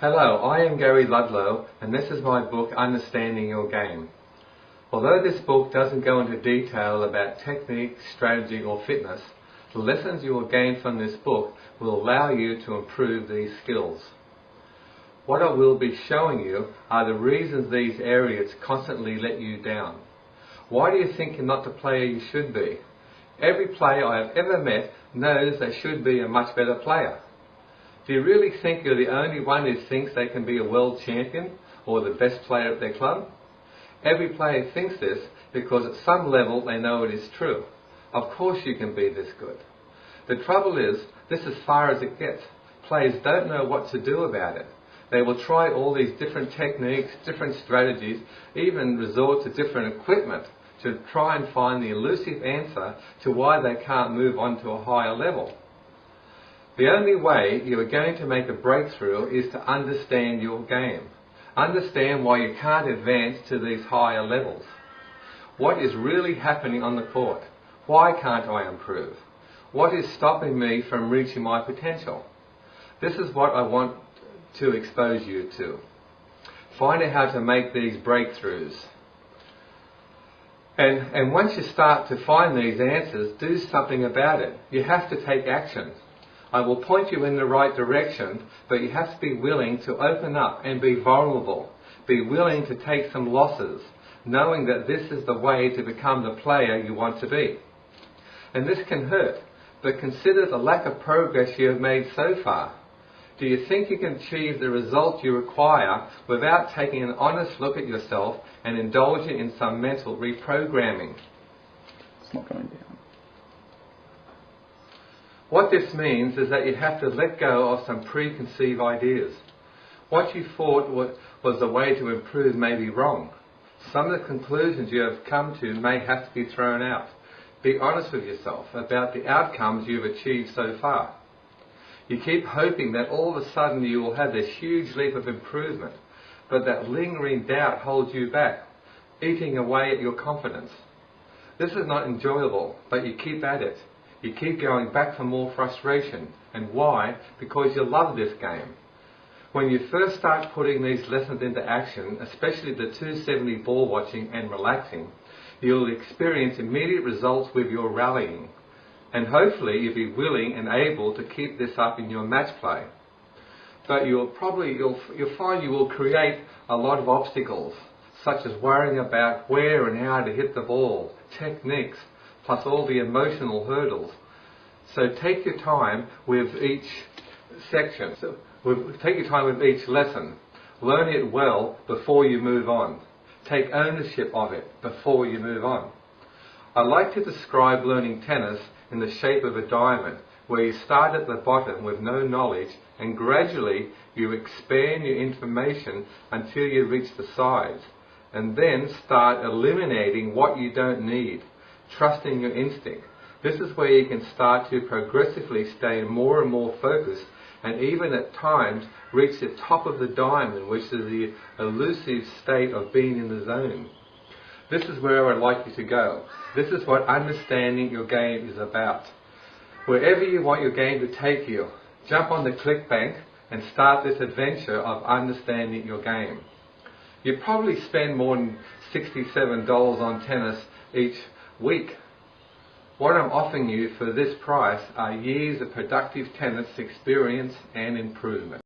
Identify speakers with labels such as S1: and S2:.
S1: Hello, I am Gary Ludlow and this is my book Understanding Your Game. Although this book doesn't go into detail about technique, strategy or fitness, the lessons you will gain from this book will allow you to improve these skills. What I will be showing you are the reasons these areas constantly let you down. Why do you think you're not the player you should be? Every player I have ever met knows they should be a much better player. Do you really think you're the only one who thinks they can be a world champion or the best player at their club? Every player thinks this because at some level they know it is true. Of course you can be this good. The trouble is, this is as far as it gets. Players don't know what to do about it. They will try all these different techniques, different strategies, even resort to different equipment to try and find the elusive answer to why they can't move on to a higher level. The only way you are going to make a breakthrough is to understand your game. Understand why you can't advance to these higher levels. What is really happening on the court? Why can't I improve? What is stopping me from reaching my potential? This is what I want to expose you to. Find out how to make these breakthroughs. And once you start to find these answers, do something about it. You have to take action. I will point you in the right direction, but you have to be willing to open up and be vulnerable. Be willing to take some losses, knowing that this is the way to become the player you want to be. And this can hurt, but consider the lack of progress you have made so far. Do you think you can achieve the result you require without taking an honest look at yourself and indulging in some mental reprogramming?
S2: It's not going down.
S1: What this means is that you have to let go of some preconceived ideas. What you thought was the way to improve may be wrong. Some of the conclusions you have come to may have to be thrown out. Be honest with yourself about the outcomes you have achieved so far. You keep hoping that all of a sudden you will have this huge leap of improvement, but that lingering doubt holds you back, eating away at your confidence. This is not enjoyable, but you keep at it. You keep going back for more frustration. And why? Because you love this game. When you first start putting these lessons into action, especially the 270 ball watching and relaxing, you'll experience immediate results with your rallying. And hopefully you'll be willing and able to keep this up in your match play. But you'll find you will create a lot of obstacles, such as worrying about where and how to hit the ball, techniques, plus all the emotional hurdles. So take your time with each section. Take your time with each lesson. Learn it well before you move on. Take ownership of it before you move on. I like to describe learning tennis in the shape of a diamond, where you start at the bottom with no knowledge and gradually you expand your information until you reach the sides, and then start eliminating what you don't need, trusting your instinct. This is where you can start to progressively stay more and more focused and even at times reach the top of the diamond, which is the elusive state of being in the zone. This is where I'd like you to go. This is what understanding your game is about. Wherever you want your game to take you, jump on the ClickBank and start this adventure of understanding your game. You probably spend more than $67 on tennis each week. What I'm offering you for this price are years of productive tennis experience and improvement.